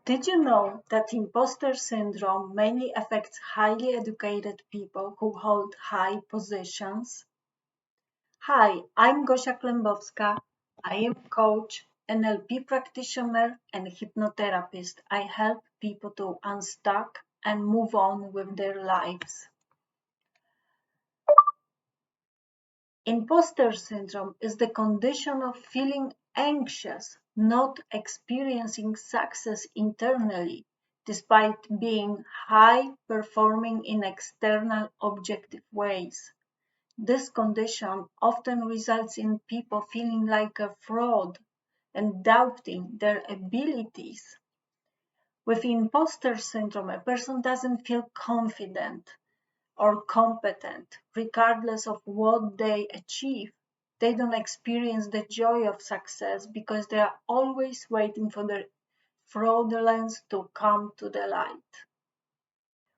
Did you know that imposter syndrome mainly affects highly educated people who hold high positions? Hi, I'm Gosia. I am coach, NLP practitioner, and hypnotherapist. I help people to unstuck and move on with their lives. Imposter syndrome is the condition of feeling anxious, not experiencing success internally, despite being high performing in external objective ways. This condition often results in people feeling like a fraud and doubting their abilities. With imposter syndrome, a person doesn't feel confident or competent, regardless of what they achieve. They don't experience the joy of success because they are always waiting for the fraudulence to come to the light.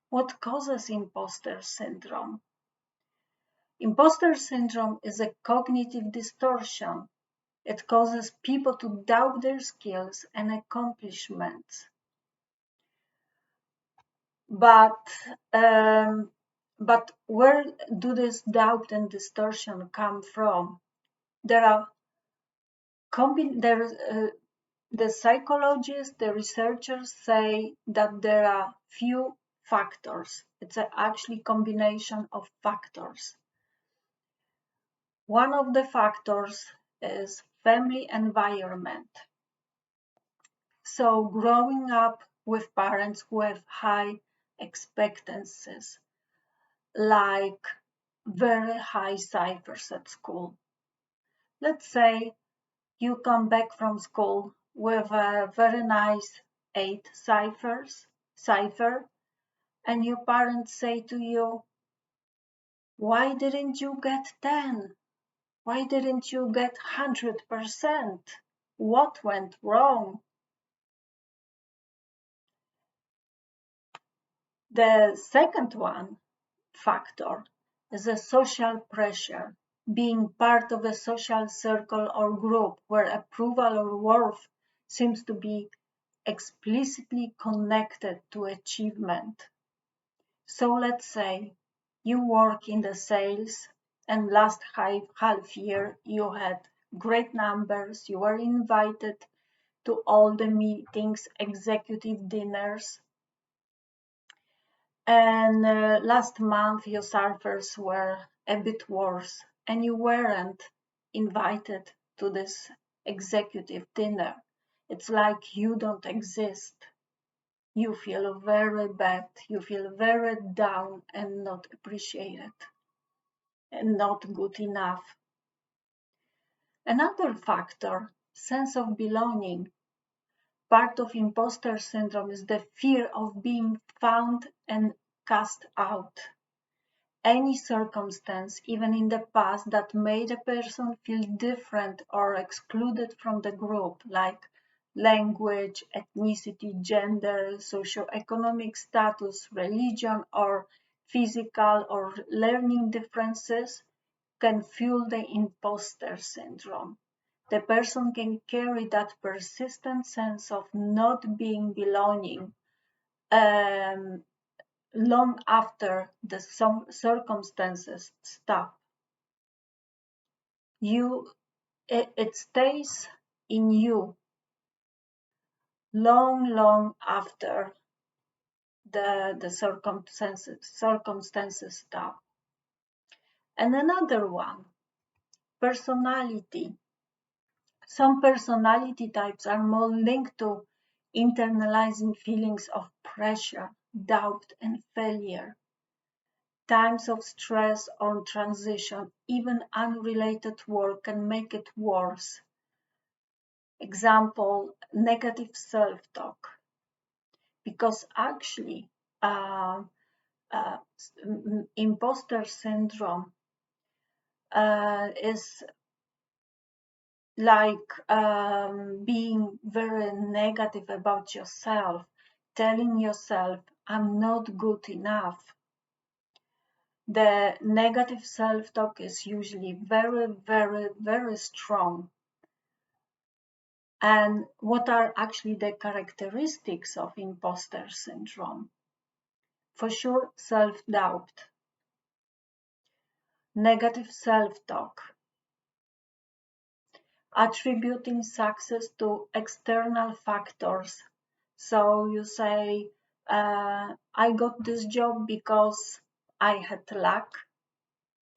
What causes imposter syndrome? Imposter syndrome is a cognitive distortion. It causes people to doubt their skills and accomplishments. But where do this doubt and distortion come from? The psychologists, the researchers say that there are few factors. It's actually combination of factors. One of the factors is family environment. So growing up with parents who have high expectancies, like very high ciphers at school. Let's say you come back from school with a very nice 8 cipher, and your parents say to you, why didn't you get 10? Why didn't you get 100%? What went wrong? The second factor is a social pressure, being part of a social circle or group where approval or worth seems to be explicitly connected to achievement. So let's say you work in the sales and last half year you had great numbers, you were invited to all the meetings, executive dinners, and last month your surfers were a bit worse and you weren't invited to this executive dinner. It's like you don't exist. You feel very bad, you feel very down and not appreciated and not good enough. Another factor, sense of belonging. Part of imposter syndrome is the fear of being found and cast out. Any circumstance, even in the past, that made a person feel different or excluded from the group, like language, ethnicity, gender, socioeconomic status, religion, or physical or learning differences, can fuel the imposter syndrome. The person can carry that persistent sense of not being belonging long after the circumstances stop. It stays in you long after the circumstances stop. And another one, personality. Some personality types are more linked to internalizing feelings of pressure, doubt, and failure. Times of stress or transition, even unrelated work, can make it worse. Example, negative self-talk. Because actually, imposter syndrome is like being very negative about yourself, telling yourself, I'm not good enough. The negative self-talk is usually very strong. And what are actually the characteristics of imposter syndrome? For sure, self-doubt, negative self-talk, attributing success to external factors. So you say, I got this job because I had luck,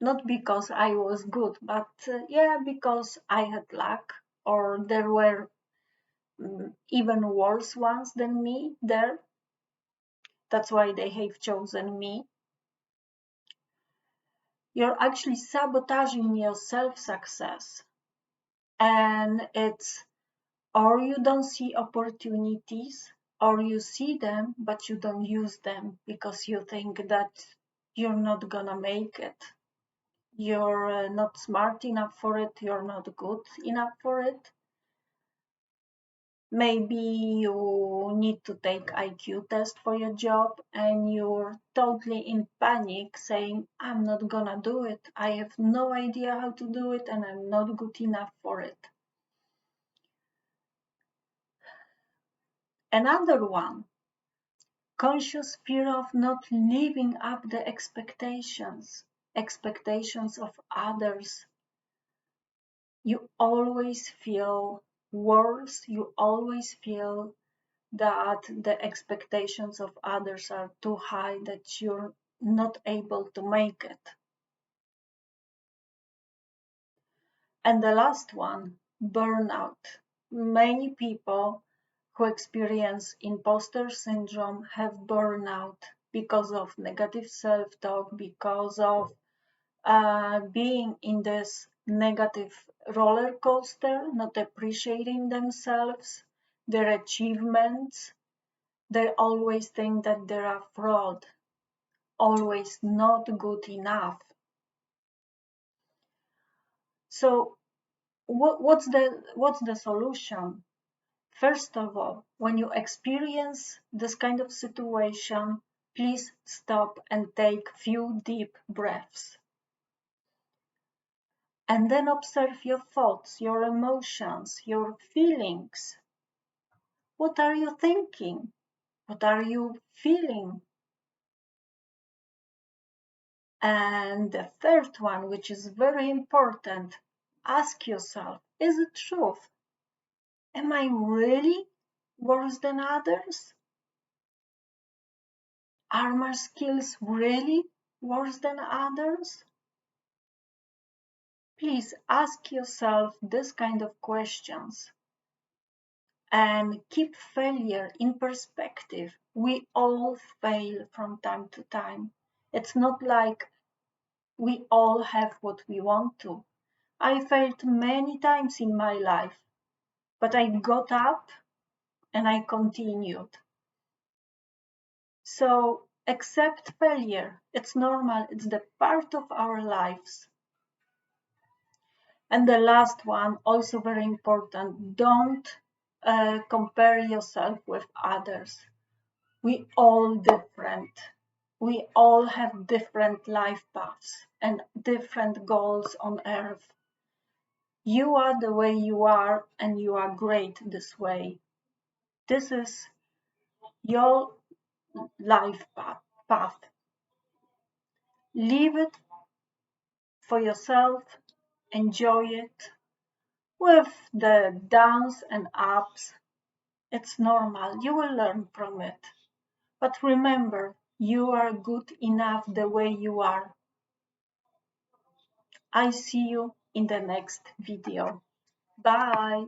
not because I was good, but yeah, because I had luck, or there were even worse ones than me there. That's why they have chosen me. You're actually sabotaging your self-success. And it's, or you don't see opportunities, or you see them, but you don't use them because you think that you're not gonna make it. You're not smart enough for it, you're not good enough for it. Maybe you need to take IQ test for your job and you're totally in panic saying, I'm not gonna do it. I have no idea how to do it and I'm not good enough for it. Another one, conscious fear of not living up the expectations of others. You always feel worse, you always feel that the expectations of others are too high, that you're not able to make it. And the last one, burnout. Many people who experience imposter syndrome have burnout because of negative self-talk, because of being in this negative roller coaster, not appreciating themselves, their achievements. They always think that they are fraud, always not good enough. So what's the solution? First of all, when you experience this kind of situation, please stop and take few deep breaths. And then observe your thoughts, your emotions, your feelings. What are you thinking? What are you feeling? And the third one, which is very important, ask yourself, is it truth? Am I really worse than others? Are my skills really worse than others? Please ask yourself this kind of questions and keep failure in perspective. We all fail from time to time. It's not like we all have what we want to. I failed many times in my life, but I got up and I continued. So accept failure. It's normal, it's the part of our lives. And the last one, also very important, don't compare yourself with others. We all different. We all have different life paths and different goals on earth. You are the way you are and you are great this way. This is your life path. Live it for yourself, enjoy it with the downs and ups. It's normal, you will learn from it. But remember, you are good enough the way you are. I see you in the next video. Bye.